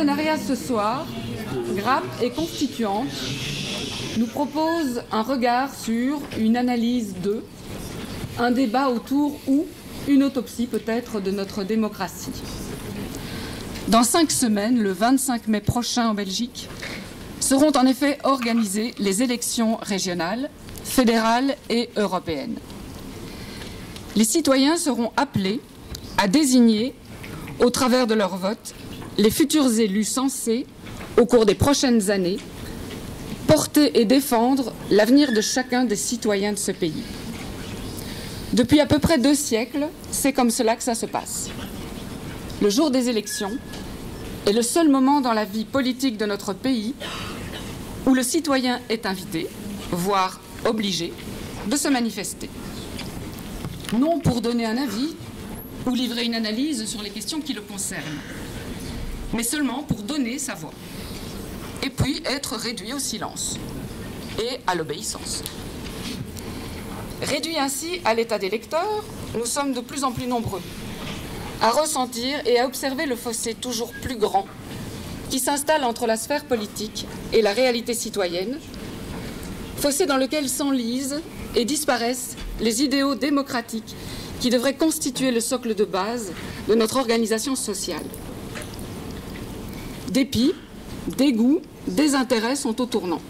partenariat ce soir, Grappe et Constituante nous propose un regard sur une analyse de, un débat autour ou une autopsie peut-être de notre démocratie. Dans 5 semaines, le 25 mai prochain en Belgique, seront en effet organisées les élections régionales, fédérales et européennes. Les citoyens seront appelés à désigner, au travers de leur vote, les futurs élus censés, au cours des prochaines années, porter et défendre l'avenir de chacun des citoyens de ce pays. Depuis à peu près 2 siècles, c'est comme cela que ça se passe. Le jour des élections est le seul moment dans la vie politique de notre pays où le citoyen est invité, voire obligé, de se manifester. Non pour donner un avis ou livrer une analyse sur les questions qui le concernent, mais seulement pour donner sa voix, et puis être réduit au silence et à l'obéissance. Réduits ainsi à l'état des lecteurs, nous sommes de plus en plus nombreux à ressentir et à observer le fossé toujours plus grand qui s'installe entre la sphère politique et la réalité citoyenne, fossé dans lequel s'enlisent et disparaissent les idéaux démocratiques qui devraient constituer le socle de base de notre organisation sociale. Dépit, dégoût, désintérêt sont au tournant.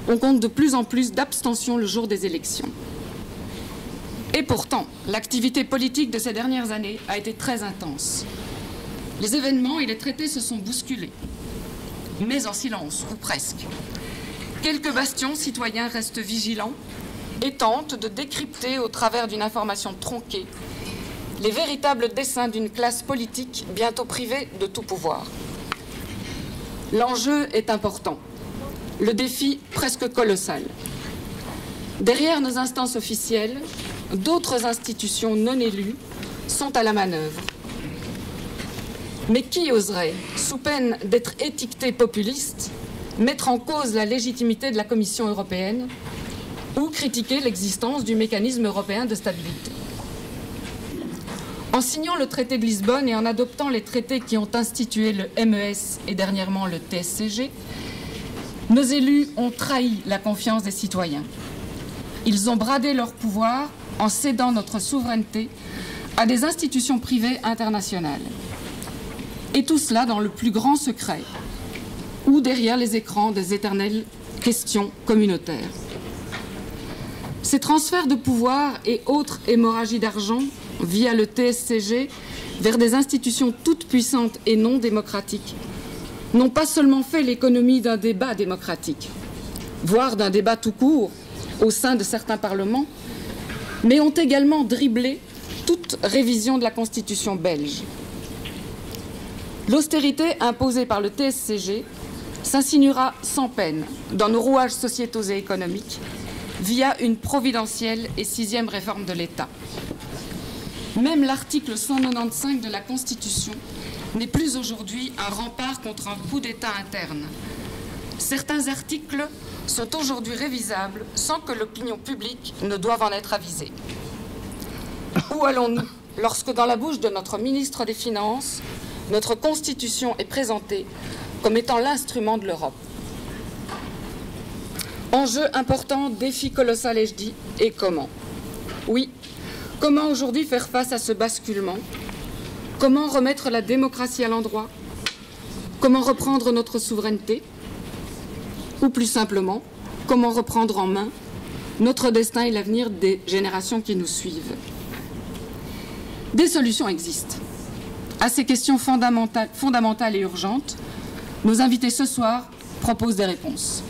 On compte de plus en plus d'abstention le jour des élections. Et pourtant, l'activité politique de ces dernières années a été très intense. Les événements et les traités se sont bousculés, mais en silence, ou presque. Quelques bastions citoyens restent vigilants et tentent de décrypter au travers d'une information tronquée les véritables desseins d'une classe politique bientôt privée de tout pouvoir. L'enjeu est important, le défi presque colossal. Derrière nos instances officielles, d'autres institutions non élues sont à la manœuvre. Mais qui oserait, sous peine d'être étiqueté populiste, mettre en cause la légitimité de la Commission européenne ou critiquer l'existence du mécanisme européen de stabilité? En signant le traité de Lisbonne et en adoptant les traités qui ont institué le MES et dernièrement le TSCG, nos élus ont trahi la confiance des citoyens. Ils ont bradé leur pouvoir en cédant notre souveraineté à des institutions privées internationales. Et tout cela dans le plus grand secret, ou derrière les écrans des éternelles questions communautaires. Ces transferts de pouvoir et autres hémorragies d'argent via le TSCG vers des institutions toutes puissantes et non démocratiques n'ont pas seulement fait l'économie d'un débat démocratique, voire d'un débat tout court au sein de certains parlements, mais ont également dribblé toute révision de la Constitution belge. L'austérité imposée par le TSCG s'insinuera sans peine dans nos rouages sociétaux et économiques via une providentielle et 6e réforme de l'État. Même l'article 195 de la Constitution n'est plus aujourd'hui un rempart contre un coup d'État interne. Certains articles sont aujourd'hui révisables sans que l'opinion publique ne doive en être avisée. Où allons-nous lorsque dans la bouche de notre ministre des Finances, notre Constitution est présentée comme étant l'instrument de l'Europe? Enjeu important, défi colossal, ai-je dit, et comment? Oui, comment aujourd'hui faire face à ce basculement? Comment remettre la démocratie à l'endroit? Comment reprendre notre souveraineté? Ou plus simplement, comment reprendre en main notre destin et l'avenir des générations qui nous suivent? Des solutions existent. À ces questions fondamentales et urgentes, nos invités ce soir proposent des réponses.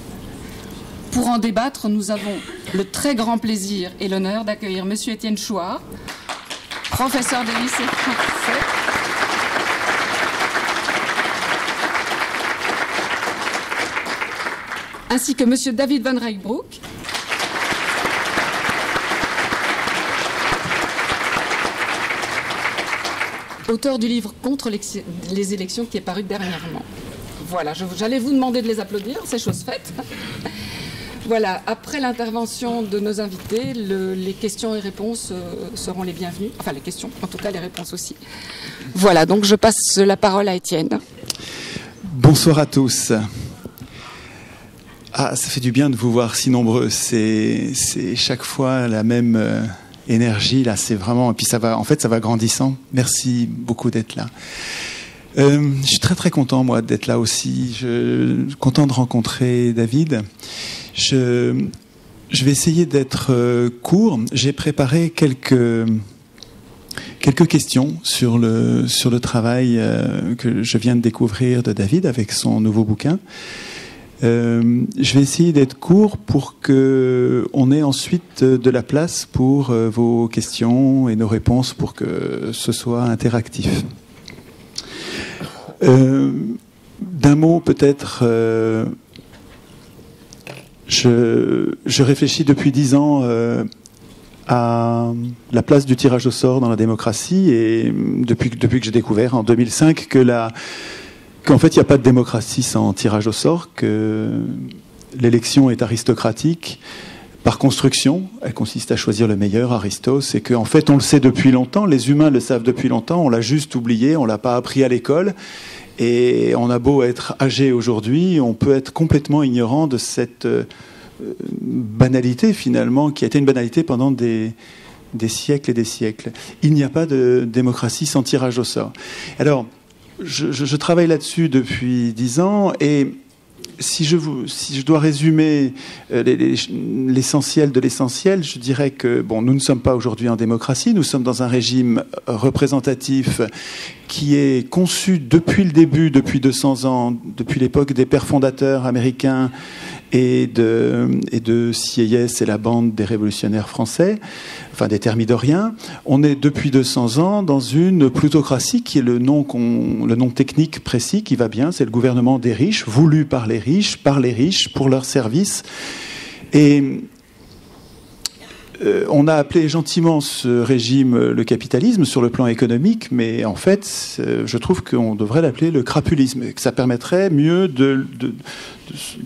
Pour en débattre, nous avons le très grand plaisir et l'honneur d'accueillir M. Étienne Chouard, professeur de lycée français, ainsi que M. David Van Rijkbroek, auteur du livre Contre les élections qui est paru dernièrement. Voilà, j'allais vous demander de les applaudir, c'est chose faite. Voilà, après l'intervention de nos invités, les questions et réponses seront les bienvenues. Enfin, les questions, en tout cas les réponses aussi. Voilà, donc je passe la parole à Étienne. Bonsoir à tous. Ah, ça fait du bien de vous voir si nombreux. C'est chaque fois la même énergie là. C'est vraiment, et puis ça va. En fait, ça va grandissant. Merci beaucoup d'être là. Je suis très très content moi d'être là aussi. Content de rencontrer David. Je vais essayer d'être court. J'ai préparé quelques questions sur le travail que je viens de découvrir de David avec son nouveau bouquin. Je vais essayer d'être court pour qu'on ait ensuite de la place pour vos questions et nos réponses pour que ce soit interactif. D'un mot peut-être, je réfléchis depuis 10 ans à la place du tirage au sort dans la démocratie, et depuis que j'ai découvert en 2005 qu'en fait il n'y a pas de démocratie sans tirage au sort, que l'élection est aristocratique par construction, elle consiste à choisir le meilleur, Aristos, et qu'en fait on le sait depuis longtemps, les humains le savent depuis longtemps, on l'a juste oublié, on l'a pas appris à l'école, et on a beau être âgé aujourd'hui, on peut être complètement ignorant de cette banalité finalement, qui a été une banalité pendant des siècles et des siècles. Il n'y a pas de démocratie sans tirage au sort. Alors, je travaille là-dessus depuis 10 ans, et si je dois résumer l'essentiel de l'essentiel, je dirais que nous ne sommes pas aujourd'hui en démocratie, nous sommes dans un régime représentatif qui est conçu depuis le début, depuis 200 ans, depuis l'époque des pères fondateurs américains et de Sieyès et la bande des révolutionnaires français, enfin des thermidoriens. On est depuis 200 ans dans une plutocratie qui est le nom technique précis qui va bien, c'est le gouvernement des riches, voulu par les riches, pour leur service. Et on a appelé gentiment ce régime le capitalisme sur le plan économique, mais en fait, je trouve qu'on devrait l'appeler le crapulisme, et que ça permettrait mieux de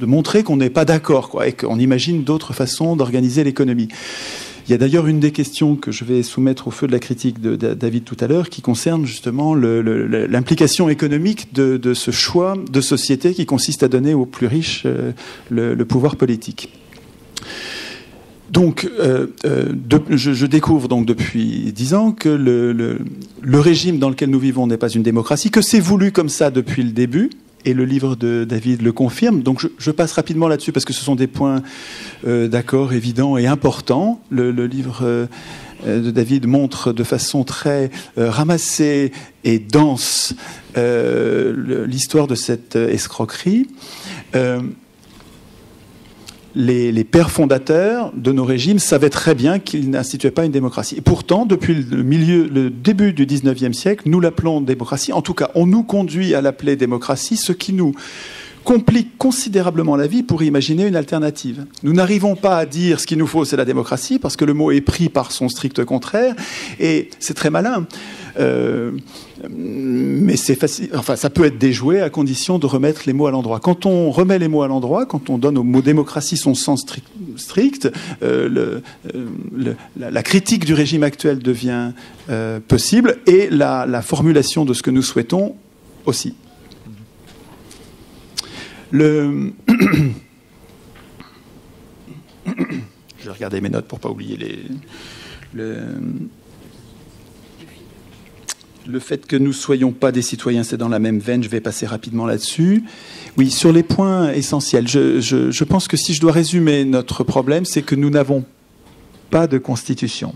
montrer qu'on n'est pas d'accord, et qu'on imagine d'autres façons d'organiser l'économie. Il y a d'ailleurs une des questions que je vais soumettre au feu de la critique de David tout à l'heure, qui concerne justement l'implication économique de ce choix de société qui consiste à donner aux plus riches le pouvoir politique. Donc, je découvre donc depuis 10 ans que le régime dans lequel nous vivons n'est pas une démocratie, que c'est voulu comme ça depuis le début, et le livre de David le confirme. Donc je passe rapidement là-dessus parce que ce sont des points d'accord évidents et importants. Le livre de David montre de façon très ramassée et dense l'histoire de cette escroquerie. Les pères fondateurs de nos régimes savaient très bien qu'ils n'instituaient pas une démocratie. Et pourtant, depuis le début du 19e siècle, nous l'appelons démocratie. En tout cas, on nous conduit à l'appeler démocratie, ce qui nous complique considérablement la vie pour imaginer une alternative. Nous n'arrivons pas à dire ce qu'il nous faut, c'est la démocratie, parce que le mot est pris par son strict contraire, et c'est très malin. Mais c'est facile. Enfin, ça peut être déjoué à condition de remettre les mots à l'endroit. Quand on remet les mots à l'endroit, quand on donne au mot démocratie son sens strict, la critique du régime actuel devient possible, et la formulation de ce que nous souhaitons aussi. Je vais regarder mes notes pour pas oublier le fait que nous ne soyons pas des citoyens, c'est dans la même veine, je vais passer rapidement là-dessus. Oui, sur les points essentiels, je pense que si je dois résumer notre problème, c'est que nous n'avons pas de constitution.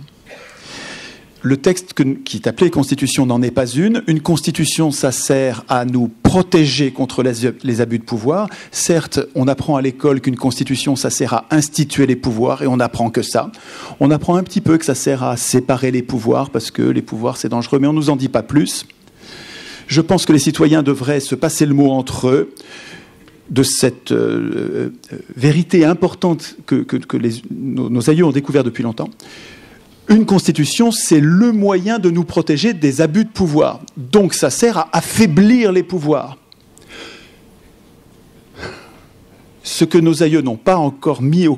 Le texte qui est appelé Constitution n'en est pas une. Une Constitution, ça sert à nous protéger contre les abus de pouvoir. Certes, on apprend à l'école qu'une Constitution, ça sert à instituer les pouvoirs, et on n'apprend que ça. On apprend un petit peu que ça sert à séparer les pouvoirs, parce que les pouvoirs, c'est dangereux, mais on ne nous en dit pas plus. Je pense que les citoyens devraient se passer le mot entre eux de cette vérité importante que nos aïeux ont découvert depuis longtemps. Une constitution, c'est le moyen de nous protéger des abus de pouvoir. Donc ça sert à affaiblir les pouvoirs. Ce que nos aïeux n'ont pas encore mis au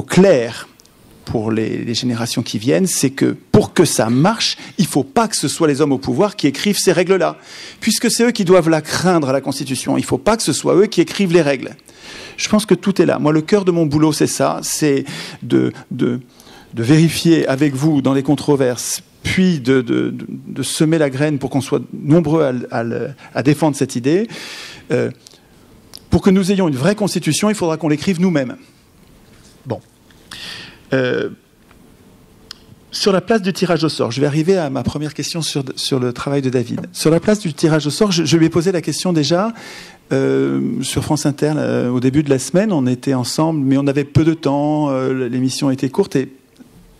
clair pour les générations qui viennent, c'est que pour que ça marche, il ne faut pas que ce soit les hommes au pouvoir qui écrivent ces règles-là, puisque c'est eux qui doivent la craindre à la Constitution. Il ne faut pas que ce soit eux qui écrivent les règles. Je pense que tout est là. Moi, le cœur de mon boulot, c'est ça, c'est de vérifier avec vous dans les controverses, puis de semer la graine pour qu'on soit nombreux à défendre cette idée. Pour que nous ayons une vraie Constitution, il faudra qu'on l'écrive nous-mêmes. Bon. Sur la place du tirage au sort, je vais arriver à ma première question sur le travail de David. Sur la place du tirage au sort, je lui ai posé la question déjà sur France Inter au début de la semaine. On était ensemble, mais on avait peu de temps, l'émission était courte, et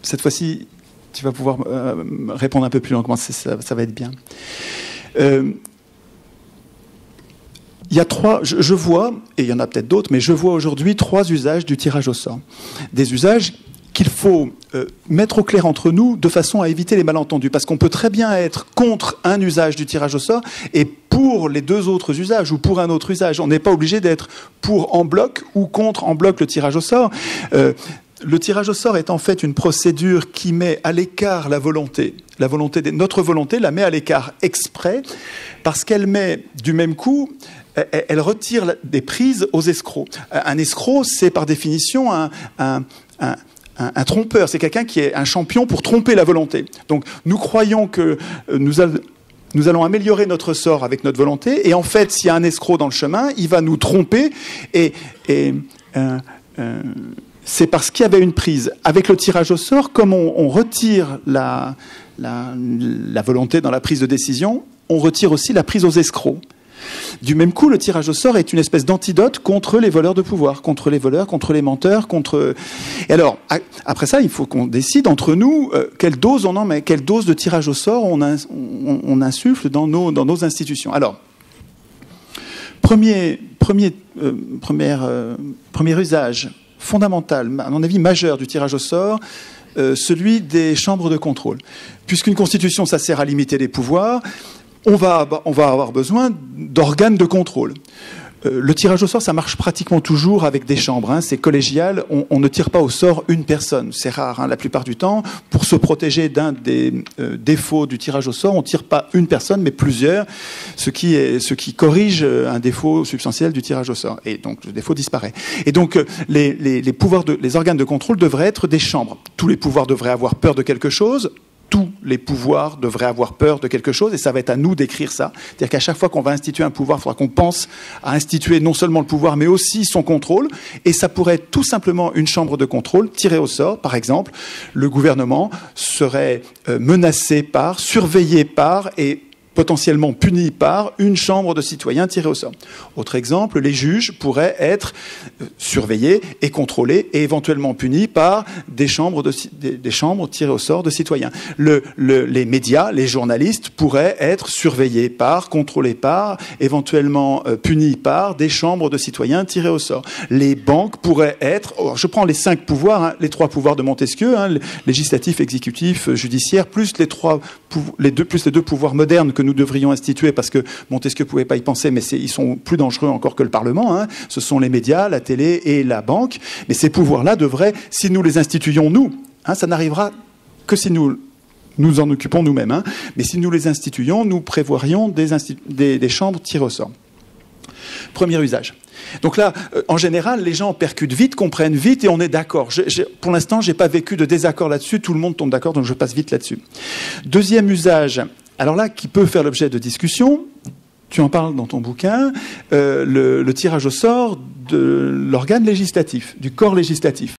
cette fois-ci, tu vas pouvoir répondre un peu plus longuement, ça va être bien. Il y a je vois, et il y en a peut-être d'autres, mais je vois aujourd'hui 3 usages du tirage au sort. Des usages qu'il faut mettre au clair entre nous de façon à éviter les malentendus. Parce qu'on peut très bien être contre un usage du tirage au sort et pour les 2 autres usages ou pour un autre usage. On n'est pas obligé d'être pour en bloc ou contre en bloc le tirage au sort. Le tirage au sort est en fait une procédure qui met à l'écart la volonté. Notre volonté la met à l'écart exprès parce qu'elle met du même coup... Elle retire des prises aux escrocs. Un escroc, c'est par définition un trompeur. C'est quelqu'un qui est un champion pour tromper la volonté. Donc nous croyons que nous allons améliorer notre sort avec notre volonté. Et en fait, s'il y a un escroc dans le chemin, il va nous tromper. C'est parce qu'il y avait une prise. Avec le tirage au sort, comme on retire la volonté dans la prise de décision, on retire aussi la prise aux escrocs. Du même coup, le tirage au sort est une espèce d'antidote contre les voleurs de pouvoir, contre les voleurs, contre les menteurs, contre... Et alors, après ça, il faut qu'on décide entre nous quelle dose on en met, quelle dose de tirage au sort on insuffle dans nos institutions. Alors, premier usage fondamental, à mon avis majeur du tirage au sort, celui des chambres de contrôle. Puisqu'une constitution, ça sert à limiter les pouvoirs, on va avoir besoin d'organes de contrôle. Le tirage au sort, ça marche pratiquement toujours avec des chambres. Hein, c'est collégial. On ne tire pas au sort une personne. C'est rare. Hein, la plupart du temps, pour se protéger d'un des défauts du tirage au sort, on ne tire pas une personne, mais plusieurs, ce qui corrige un défaut substantiel du tirage au sort. Et donc, le défaut disparaît. Et donc, les organes de contrôle devraient être des chambres. Tous les pouvoirs devraient avoir peur de quelque chose. Tous les pouvoirs devraient avoir peur de quelque chose, et ça va être à nous d'écrire ça. C'est-à-dire qu'à chaque fois qu'on va instituer un pouvoir, il faudra qu'on pense à instituer non seulement le pouvoir, mais aussi son contrôle. Et ça pourrait être tout simplement une chambre de contrôle tirée au sort. Par exemple, le gouvernement serait menacé par, surveillé par et potentiellement puni par une chambre de citoyens tirée au sort. Autre exemple, les juges pourraient être surveillés et contrôlés et éventuellement punis par des chambres tirées au sort de citoyens. Les médias, les journalistes pourraient être surveillés par, contrôlés par, éventuellement punis par des chambres de citoyens tirées au sort. Les banques pourraient être, je prends les 5 pouvoirs, hein, les 3 pouvoirs de Montesquieu, hein, législatif, exécutif, judiciaire, plus les deux pouvoirs modernes que nous devrions instituer, parce que Montesquieu ne pouvait pas y penser, mais ils sont plus dangereux encore que le Parlement. Hein. Ce sont les médias, la télé et la banque. Mais ces pouvoirs-là devraient, si nous les instituions nous, hein, ça n'arrivera que si nous en occupons nous-mêmes. Hein. Mais si nous les instituions, nous prévoirions des chambres tirées au sort. Premier usage. Donc là, en général, les gens percutent vite, comprennent vite et on est d'accord. Pour l'instant, je n'ai pas vécu de désaccord là-dessus. Tout le monde tombe d'accord, donc je passe vite là-dessus. Deuxième usage, alors là, qui peut faire l'objet de discussion, tu en parles dans ton bouquin, le tirage au sort de l'organe législatif, du corps législatif.